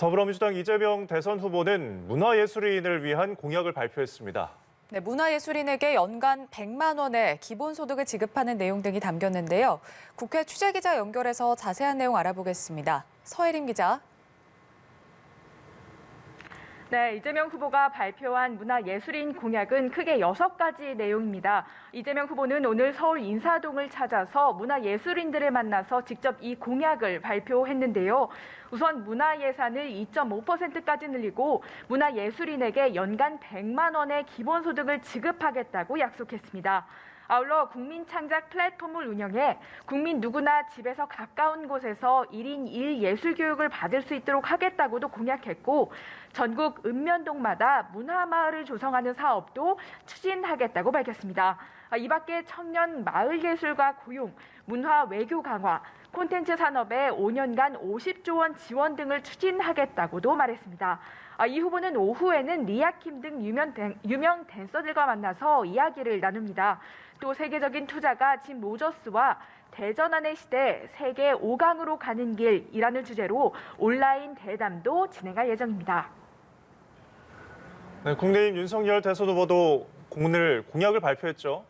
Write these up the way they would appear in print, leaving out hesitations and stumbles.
더불어민주당 이재명 대선 후보는 문화예술인을 위한 공약을 발표했습니다. 네, 문화예술인에게 연간 100만 원의 기본소득을 지급하는 내용 등이 담겼는데요. 국회 취재기자 연결해서 자세한 내용 알아보겠습니다. 서혜림 기자. 네, 이재명 후보가 발표한 문화예술인 공약은 크게 6가지 내용입니다. 이재명 후보는 오늘 서울 인사동을 찾아서 문화예술인들을 만나서 직접 이 공약을 발표했는데요. 우선 문화예산을 2.5%까지 늘리고 문화예술인에게 연간 100만 원의 기본소득을 지급하겠다고 약속했습니다. 아울러 국민창작 플랫폼을 운영해 국민 누구나 집에서 가까운 곳에서 1인 1예술교육을 받을 수 있도록 하겠다고도 공약했고, 전국 읍면동마다 문화마을을 조성하는 사업도 추진하겠다고 밝혔습니다. 이 밖에 청년 마을예술과 고용, 문화 외교 강화, 콘텐츠 산업에 5년간 50조 원 지원 등을 추진하겠다고도 말했습니다. 이 후보는 오후에는 리아킴 등 유명 댄서들과 만나서 이야기를 나눕니다. 또 세계적인 투자가 짐 로저스와 대전환의 시대 세계 5강으로 가는 길이라는 주제로 온라인 대담도 진행할 예정입니다. 네, 국내임 윤석열 대선 후보도 오늘 공약을 발표했죠.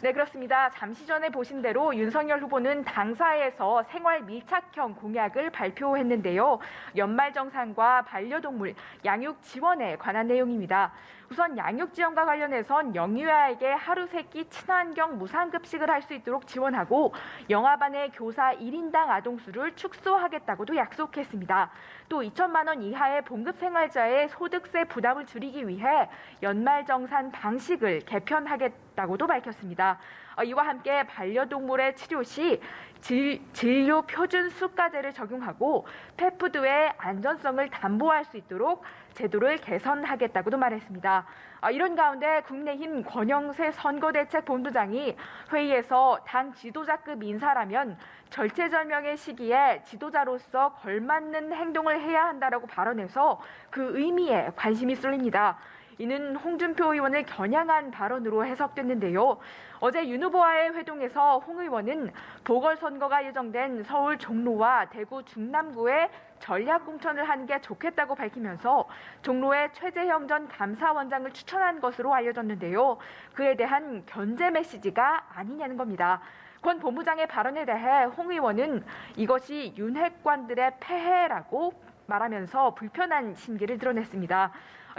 네, 그렇습니다. 잠시 전에 보신 대로 윤석열 후보는 당사에서 생활 밀착형 공약을 발표했는데요. 연말정산과 반려동물, 양육 지원에 관한 내용입니다. 우선 양육 지원과 관련해선 영유아에게 하루 세끼 친환경 무상급식을 할 수 있도록 지원하고 영아반의 교사 1인당 아동수를 축소하겠다고도 약속했습니다. 또 2천만 원 이하의 봉급생활자의 소득세 부담을 줄이기 위해 연말정산 방식을 개편하겠다고도 밝혔습니다. 이와 함께 반려동물의 치료 시 진료 표준 수가제를 적용하고 펫푸드의 안전성을 담보할 수 있도록 제도를 개선하겠다고도 말했습니다. 이런 가운데 국민의힘 권영세 선거대책본부장이 회의에서 당 지도자급 인사라면 절체절명의 시기에 지도자로서 걸맞는 행동을 해야 한다라고 발언해서 그 의미에 관심이 쏠립니다. 이는 홍준표 의원을 겨냥한 발언으로 해석됐는데요. 어제 윤 후보와의 회동에서 홍 의원은 보궐선거가 예정된 서울 종로와 대구 중남구에 전략 공천을 하는 게 좋겠다고 밝히면서 종로의 최재형 전 감사원장을 추천한 것으로 알려졌는데요. 그에 대한 견제 메시지가 아니냐는 겁니다. 권 본부장의 발언에 대해 홍 의원은 이것이 윤핵관들의 폐해라고 말하면서 불편한 심기를 드러냈습니다.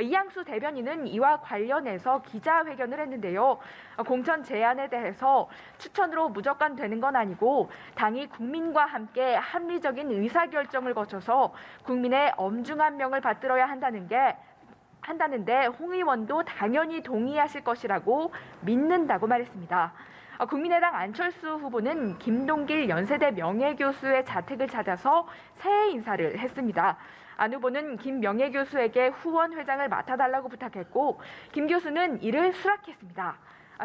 이양수 대변인은 이와 관련해서 기자회견을 했는데요. 공천 제안에 대해서 추천으로 무조건 되는 건 아니고 당이 국민과 함께 합리적인 의사결정을 거쳐서 국민의 엄중한 명을 받들어야 한다는데 홍 의원도 당연히 동의하실 것이라고 믿는다고 말했습니다. 국민의당 안철수 후보는 김동길 연세대 명예교수의 자택을 찾아서 새해 인사를 했습니다. 안 후보는 김 명예교수에게 후원회장을 맡아달라고 부탁했고 김 교수는 이를 수락했습니다.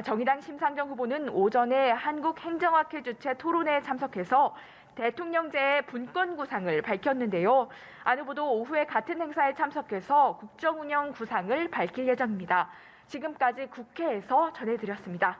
정의당 심상정 후보는 오전에 한국행정학회 주최 토론회에 참석해서 대통령제의 분권 구상을 밝혔는데요. 안 후보도 오후에 같은 행사에 참석해서 국정운영 구상을 밝힐 예정입니다. 지금까지 국회에서 전해드렸습니다.